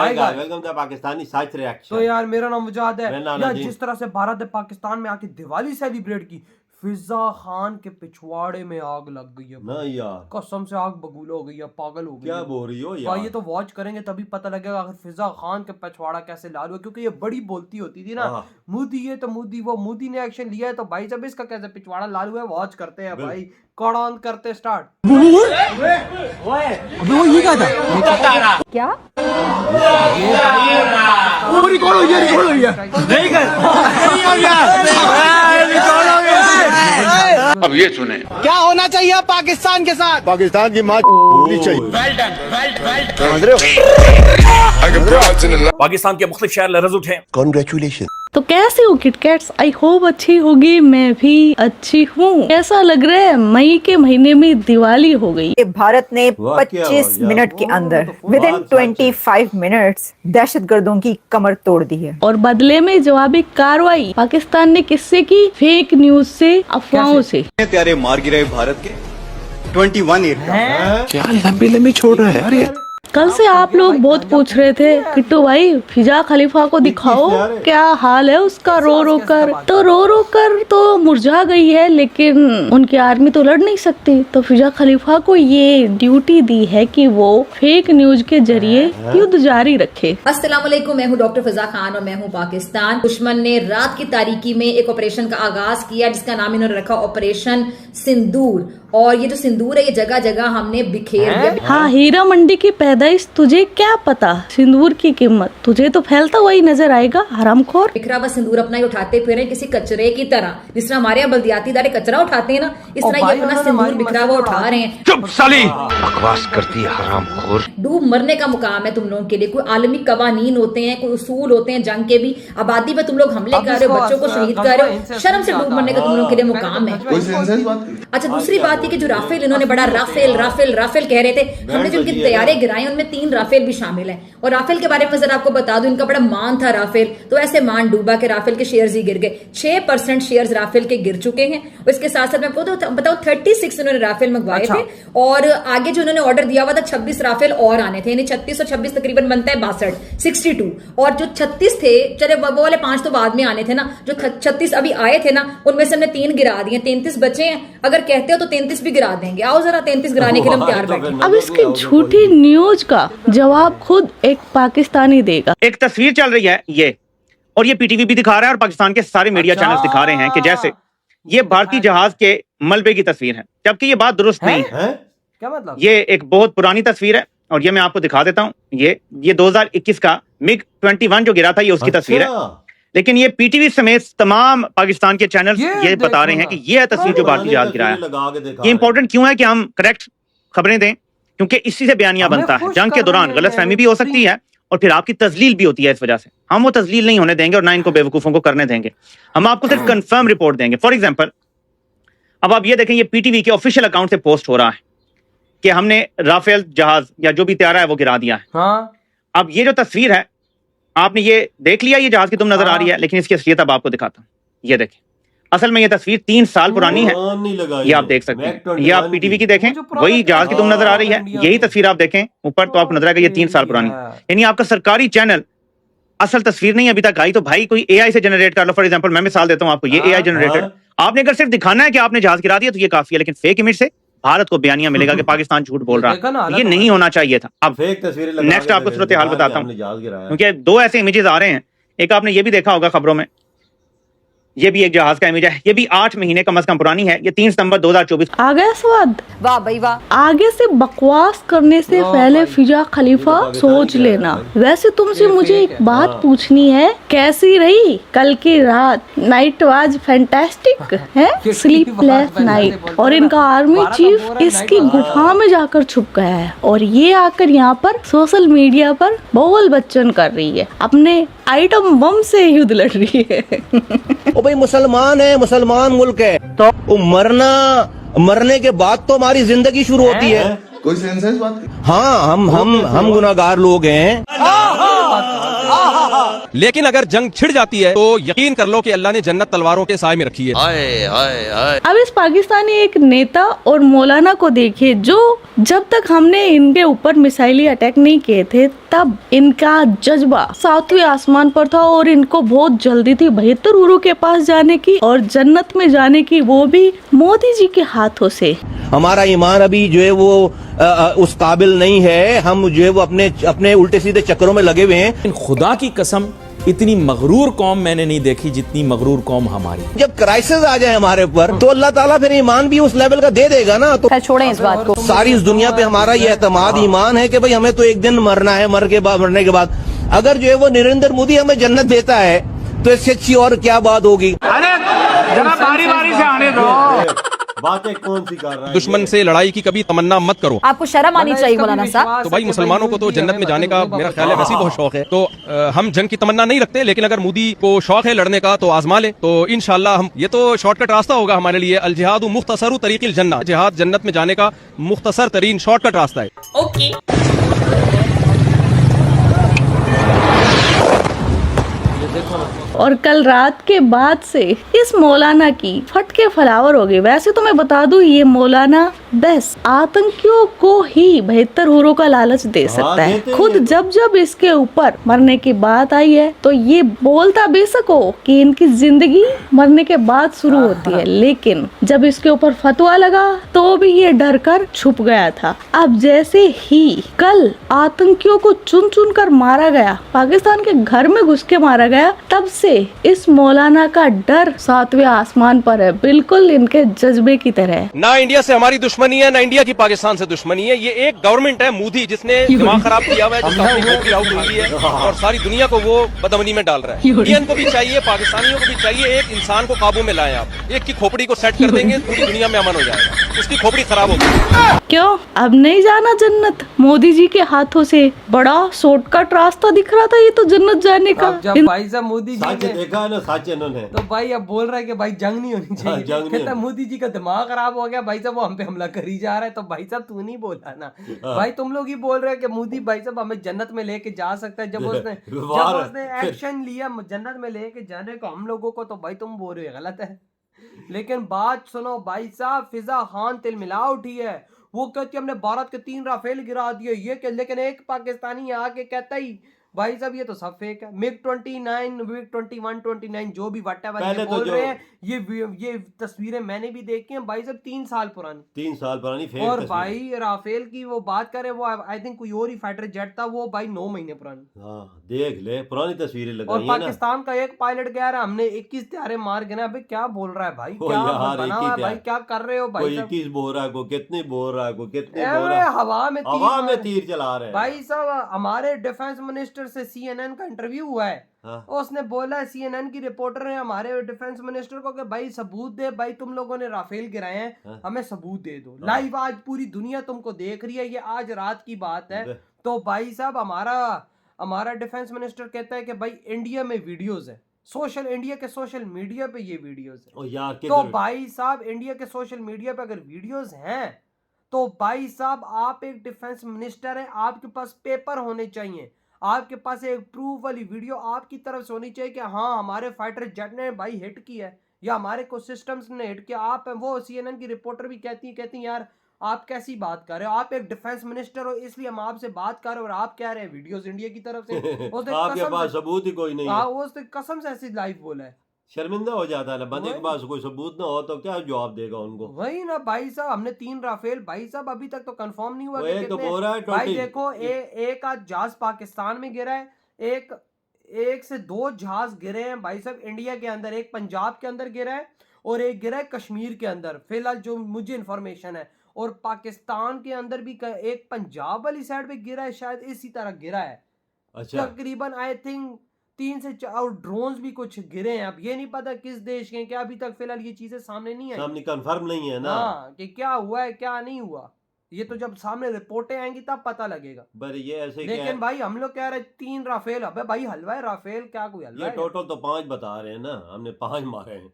Welcome to Pakistani site reaction. तो यार मेरा नाम वजाद है। मेरा नाम यार नदीम। जिस तरह से भारत ने पाकिस्तान में आके दिवाली सेलिब्रेट की, फिजा खान के पिछवाड़े में आग लग गई है। ना यार कसम से आग बबूल हो गई है, पागल हो गई क्या है। बोल रही हो भाई यार? ये तो वॉच करेंगे तभी पता लगेगा आखिर फिजा खान के पिछवाड़ा कैसे लाल हुआ, क्योंकि ये बड़ी बोलती होती थी ना। मोदी है तो मोदी, वो मोदी ने एक्शन लिया है तो भाई जब इसका कैसे पिछवाड़ा लाल हुआ है वॉच करते हैं भाई। कौन करते स्टार्ट। वो ये क्या था? क्या अब ये सुने क्या होना चाहिए पाकिस्तान के साथ? पाकिस्तान की माँ होनी चाहिए। समझ रहे हो? पाकिस्तान के मुख्तलिफ शहर लरज़ उठे। कॉन्ग्रेचुलेशन। तो कैसे हो किटकैट्स? आई होप अच्छी होगी, मैं भी अच्छी हूँ। कैसा लग रहा है? मई के महीने में दिवाली हो गई। भारत ने वाह, क्या 25 हुआ मिनट के यार? अंदर तो विद इन बहुत अच्छा। 25 मिनट्स दहशतगर्दों की कमर तोड़ दी है। और बदले में जवाबी कार्रवाई पाकिस्तान ने किससे की? फेक न्यूज से, अफवाहों से। प्यारे मार गिरे भारत के 21 एयरक्राफ्ट। क्या लंबी लंबी छोड़ रहा है यार ये। कल से आप लोग बहुत पूछ रहे थे किट्टू भाई फिजा खलीफा को दिखाओ क्या हाल है उसका, रो कर तो मुरझा गई है, लेकिन उनकी आर्मी तो लड़ नहीं सकती। तो फिजा खलीफा को ये ड्यूटी दी है कि वो फेक न्यूज के जरिए युद्ध जारी रखे। अस्सलाम वालेकुम, मैं हूँ डॉक्टर फिजा खान और मैं हूँ पाकिस्तान। दुश्मन ने रात की तारीकी में एक ऑपरेशन का आगाज किया जिसका नाम इन्होंने रखा ऑपरेशन सिंदूर। और ये जो सिंदूर है ये जगह जगह हमने बिखेर दिया। हाँ, हीरा मंडी की पैदाइश तुझे क्या पता, सिंदूर की कीमत तुझे तो फैलता हुआ ही नजर आएगा हरामखोर। बिखरा हुआ सिंदूर अपना ही उठाते फिर किसी कचरे की तरह, जिस तरह हमारे यहाँ बल्दियाती इदारे कचरा उठाते हैं ना, इस तरह ये अपना सिंदूर बिखरा हुआ उठा रहे हैं। चुप साली, बकवास करती है हरामखोर। डूब मरने का मुकाम है तुम लोगों के लिए। कोई आलमी कवानीन होते हैं, कोई उसूल होते हैं जंग के भी। आबादी पे तुम लोग हमले कर रहे हो, बच्चों को शहीद कर रहे हो। शर्म से डूब मरने का तुम लोगों के लिए मुकाम है। अच्छा, दूसरी बात ये कि जो राफेल इन्होंने बड़ा राफेल राफेल राफेल कह रहे थे, हमने जो इनके तैयारे गिराए उनमें 3 राफेल भी शामिल हैं। और राफेल के बारे में जरा आपको बता दूं, इनका बड़ा मान था राफेल, तो ऐसे मान डूबा के राफेल के शेयर्स ही गिर गए। 6% शेयर्स राफेल के गिर चुके हैं। और इसके साथ साथ मैं आपको तो बताऊं 36 इन्होंने राफेल मंगवाए थे। और आगे जो उन्होंने ऑर्डर दिया हुआ था 26 राफेल और आने थे, यानी 36 और 26 तकरीबन बनता है 62, 62। और जो 36 थे, चले वो वाले 5 तो बाद में आने थे ना, जो 36 अभी आए थे ना उनमें से हमने 3 गिरा दिए, 33 बचे हैं। अगर कहते हो तो 33 भी गिरा देंगे। आओ जरा 33 गिराने के लिए हम तैयार बैठे। अब इसकी झूठी न्यूज का जवाब खुद एक पाकिस्तानी देगा। एक तस्वीर चल रही है ये, और ये पीटीवी भी दिखा रहा है और पाकिस्तान के सारे मीडिया चैनल्स दिखा रहे हैं कि जैसे ये भारतीय जहाज के मलबे की तस्वीर है, जबकि ये बात दुरुस्त नहीं है। क्या मतलब? ये एक बहुत पुरानी तस्वीर है और ये मैं आपको दिखा देता हूँ। ये 2021 का मिग 21 जो गिरा था ये उसकी तस्वीर है। लेकिन ये पीटीवी समेत तमाम पाकिस्तान के चैनल्स ये बता रहे हैं कि ये है तस्वीर जो भारतीय जहाज गिराया। ये इंपॉर्टेंट क्यों है कि हम करेक्ट खबरें दें, क्योंकि इसी से बयानिया बनता है। जंग के दौरान गलतफहमी भी हो सकती है और फिर आपकी तजलील भी होती है। इस वजह से हम वो तजलील नहीं होने देंगे और ना इनको बेवकूफों को करने देंगे। हम आपको सिर्फ कंफर्म रिपोर्ट देंगे। फॉर एग्जांपल, अब आप ये देखें, ये पीटीवी के ऑफिशियल अकाउंट से पोस्ट हो रहा है कि हमने राफेल जहाज या जो भी तैयारा है वो गिरा दिया है। हाँ। अब ये जो तस्वीर है आपने ये देख लिया, ये जहाज की तुम नजर आ रही है, लेकिन इसकी असलियत अब आपको दिखाता हूँ। ये देखें, असल में ये तस्वीर 3 साल पुरानी है। ये आप देख सकते हैं, ये आप पीटीवी की देखें, वही जहाज की तुम नजर आ रही है। यही तस्वीर आप देखें ऊपर तो आपको नजर आएगा ये 3 साल पुरानी। यानी आपका सरकारी चैनल असल तस्वीर नहीं अभी तक आई, तो भाई कोई एआई से जनरेट कर लो। फॉर एग्जांपल मैं मिसाल देता हूँ आपको, ये एआई जनरेटेड। आपने अगर सिर्फ दिखाना है कि आपने जहाज गिरा दिया तो ये काफी है, लेकिन फेक इमेज से भारत को बयानिया मिलेगा कि पाकिस्तान झूठ बोल रहा है। ये नहीं होना चाहिए था। अब नेक्स्ट आपको सूरत हाल बताता हूँ, क्योंकि 2 ऐसे इमेजेस आ रहे हैं। एक आपने ये भी देखा होगा खबरों में, ये भी एक जहाज का इमेज है। ये भी 8 महीने कम से कम पुरानी है। ये 3 सितंबर 2024। आ गया स्वाद। वाह भाई वाह। आगे से बकवास करने से पहले फिजा खलीफा सोच लेना। वैसे तुमसे मुझे एक बात पूछनी है, कैसी रही कल की रात? नाइट वाज फैंटास्टिक है, स्लीपलेस नाइट। और इनका आर्मी चीफ इसकी गुफा में जाकर छुप गया है और ये आकर यहाँ पर सोशल मीडिया पर बोल बच्चन कर रही है, अपने आइटम बम से युद्ध लड़ रही है। ओ भाई मुसलमान है, मुसलमान मुल्क है, तो मरने के बाद तो हमारी जिंदगी शुरू होती है। कोई सेंस है इस बात की? हाँ, हम गुनाहगार लोग हैं। लेकिन अगर जंग छिड़ जाती है तो यकीन कर लो कि अल्लाह ने जन्नत तलवारों के साए में रखी है। अब इस पाकिस्तानी एक नेता और मौलाना को देखिए, जो जब तक हमने इनके ऊपर मिसाइली अटैक नहीं किए थे तब इनका जज्बा सातवें आसमान पर था और इनको बहुत जल्दी थी 72 हुरों के पास जाने की और जन्नत में जाने की, वो भी मोदी जी के हाथों से। हमारा ईमान अभी जो है वो उस काबिल नहीं है, हम जो है वो अपने उल्टे सीधे चक्करों में लगे हुए हैं। खुदा की कसम इतनी मगरूर कौम मैंने नहीं देखी जितनी मगरूर कौम हमारी। जब क्राइसिस आ जाए हमारे ऊपर तो अल्लाह ताला फिर ईमान भी उस लेवल का दे देगा ना। तो छोड़ें इस बात को। सारी इस दुनिया पे हमारा ये एतमाद ईमान है कि भाई हमें तो एक दिन मरना है, मरने के बाद अगर जो है वो नरेंद्र मोदी हमें जन्नत देता है तो इससे अच्छी और क्या बात होगी। अरे जरा बारी बारी से आने दो। बातें कौन सी कर रहा है? दुश्मन से लड़ाई की कभी तमन्ना मत करो। आपको शर्म आनी चाहिए मौलाना साहब। तो भाई मुसलमानों को तो जन्नत में जाने का मेरा ख्याल है वैसे ही बहुत शौक है, तो हम जंग की तमन्ना नहीं रखते, लेकिन अगर मोदी को शौक है लड़ने का तो आजमा ले, तो इंशाल्लाह हम, ये तो शॉर्टकट रास्ता होगा हमारे लिए। अल जिहाद मुख्तसरु तरीक़िल जन्नह, जिहाद जन्नत में जाने का मुख्तसर तरीन शॉर्टकट रास्ता है। ओके और कल रात के बाद से इस मौलाना की फटके फलावर हो गए। वैसे तो मैं बता दूं ये मौलाना बस आतंकियों को ही 72 हुरों का लालच दे सकता है। खुद जब जब इसके ऊपर मरने की बात आई है तो ये बोलता बेशक हो कि इनकी जिंदगी मरने के बाद शुरू होती है, लेकिन जब इसके ऊपर फतवा लगा तो भी ये डर कर छुप गया था। अब जैसे ही कल आतंकियों को चुन चुन कर मारा गया, पाकिस्तान के घर में घुस के मारा गया, तब से इस मौलाना का डर सातवें आसमान पर है, बिल्कुल इनके जज्बे की तरह। ना इंडिया से हमारी दुश्मनी है, ना इंडिया की पाकिस्तान से दुश्मनी है। ये एक गवर्नमेंट है मोदी जिसने दिमाग खराब किया हुआ है, जिसका अपनी नौकरी आउट हुई है और सारी दुनिया को वो बदअमनी में डाल रहा है। इंडियन को भी चाहिए, पाकिस्तानियों को भी चाहिए, एक इंसान को काबू में लाएं आप। एक की खोपड़ी को सेट कर देंगे, पूरी दुनिया में अमन हो जाएगा। उसकी खोपड़ी खराब होगी। क्यों अब नहीं जाना जन्नत? मोदी जी के हाथों से बड़ा शॉर्टकट रास्ता दिख रहा था ये तो जन्नत जाने का। जब भाई साहब मोदी जी ने देखा है ना, सच इन्होंने तो भाई अब बोल रहा है कि भाई जंग नहीं होनी चाहिए। जंग कहता मोदी जी का दिमाग खराब हो गया भाई साहब, वो हम पे हमला कर ही जा रहा है। तो भाई साहब तू नहीं बोला ना, भाई तुम लोग ही बोल रहे हैं कि मोदी भाई साहब हमें जन्नत में लेके जा सकता है। जब उसने एक्शन लिया जन्नत में लेके जाने को हम लोगों को, तो भाई तुम बोल रहे हो गलत है। लेकिन बात सुनो भाई साहब, फिजा खान तिलमिला उठी है। वो कहती हमने भारत के 3 राफेल गिरा दिए ये, लेकिन एक पाकिस्तानी आके कहता ही भाई साहब ये तो सब फेक है। मिग 29, मिग 21, 29 जो भी व्हाटएवर बोल रहे हैं, ये तस्वीरें मैंने भी देखी हैं भाई साहब, 3 साल पुरानी, 3 साल पुरानी फेक। और भाई राफेल की वो बात करें, वो आई थिंक कोई और ही फाइटर जेट था, वो भाई 9 महीने पुरानी। हाँ देख ले, पुरानी तस्वीरें लगाई और हैं ना। पाकिस्तान का एक पायलट कह रहा है हमने 21 त्यारे मार गिना। अबे क्या बोल रहा है भाई, क्या बना हुआ है भाई, क्या कर रहे हो भाई? 21 बोल रहा है, को कितने बोल रहा है, को कितने हवा में तीर चला रहे हैं भाई साहब। हमारे डिफेंस मिनिस्टर से CNN का इंटरव्यू हुआ है। उसने बोला, CNN की रिपोर्टर ने हमारे डिफेंस मिनिस्टर को कि भाई सबूत दे, भाई तुम लोगों ने राफेल गिराए हैं, हमें सबूत दे दो। लाइव आज पूरी दुनिया तुमको देख रही है, ये आज रात की बात है। तो भाई साहब हमारा डिफेंस मिनिस्टर कहता है कि भाई इंडिया में वीडियोस है, इंडिया के सोशल मीडिया पे ये वीडियोस है। तो भाई साहब इंडिया के सोशल मीडिया पे अगर वीडियोस हैं तो भाई साहब आप एक डिफेंस मिनिस्टर है, आपके पास पेपर होने चाहिए, आपके पास एक प्रूफ वाली वीडियो आपकी तरफ से होनी चाहिए कि हाँ हमारे फाइटर जेट ने भाई हिट किया है या हमारे को सिस्टम्स ने हिट किया। आप वो CNN की रिपोर्टर भी कहती यार आप कैसी बात कर रहे हो, आप एक डिफेंस मिनिस्टर हो इसलिए हम आपसे बात कर रहे हो और आप कह रहे हैं वीडियोस इंडिया की तरफ से। आपके पास सबूत ही कोई नहीं है। उसने कसम से ऐसी लाइव बोला है। शर्मिंदा हो जाता है ना बंदे के पास कोई सबूत ना हो तो क्या जवाब देगा उनको। वही ना भाई साहब, हमने 3 राफेल भाई साहब अभी तक तो कंफर्म नहीं हुआ कि तो बोल रहा है भाई देखो एक आज जहाज पाकिस्तान में गिरा है, एक से 2 जहाज गिरे हैं भाई साहब इंडिया के अंदर, एक पंजाब के अंदर गिरा है और एक गिरा है कश्मीर के अंदर, फिलहाल जो मुझे इन्फॉर्मेशन है। और पाकिस्तान के अंदर भी एक पंजाब वाली साइड पे गिरा है, शायद इसी तरह गिरा है। अच्छा। तकरीबन आई थिंक 3 से 4 और ड्रोन्स भी कुछ गिरे हैं। अब ये नहीं पता किस देश के, क्या अभी तक फिलहाल ये चीजें सामने नहीं आई, सामने कंफर्म नहीं है ना कि क्या हुआ है क्या नहीं हुआ। ये तो जब सामने रिपोर्टें आएंगी तब पता लगेगा। ये ऐसे लेकिन भाई हम लोग कह रहे 3 राफेल, अबे भाई हलवा है राफेल, क्या कोई हलवा है? टोटल तो 5 बता रहे हैं ना, हमने 5 मारे हैं,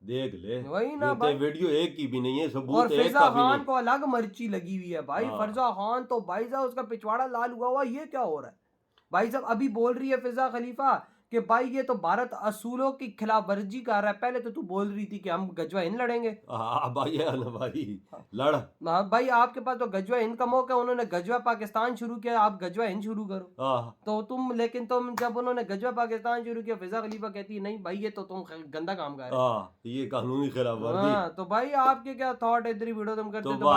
देख ले। वही ना भाई, वीडियो एक की भी नहीं है, सबूत और एक का भी नहीं। फिजा खान को अलग मर्ची लगी हुई है भाई। फिजा खान तो भाई साहब उसका पिछवाड़ा लाल हुआ ये क्या हो रहा है भाई साहब। अभी बोल रही है फिजा खलीफा कि भाई ये तो भारत असूलों की खिलाफ वर्जी कर रहा है। पहले तो तू बोल रही थी कि हम गजवा हिंद लड़ेंगे। भाई है ना भाई, लड़ भाई आपके पास तो गजवा हिंद का मौका, उन्होंने गजवा पाकिस्तान शुरू किया, आप गजवा हिंद शुरू करो। तो तुम, लेकिन तुम जब उन्होंने गजवा पाकिस्तान शुरू किया, फिजा खलीफा कहती है नहीं भाई ये तो तुम गंदा काम कर रहे हो, ये कानूनी खिलाफ वर्जी। तो भाई आपके क्या थॉट है, इधर ही वीडियो तुम करते तो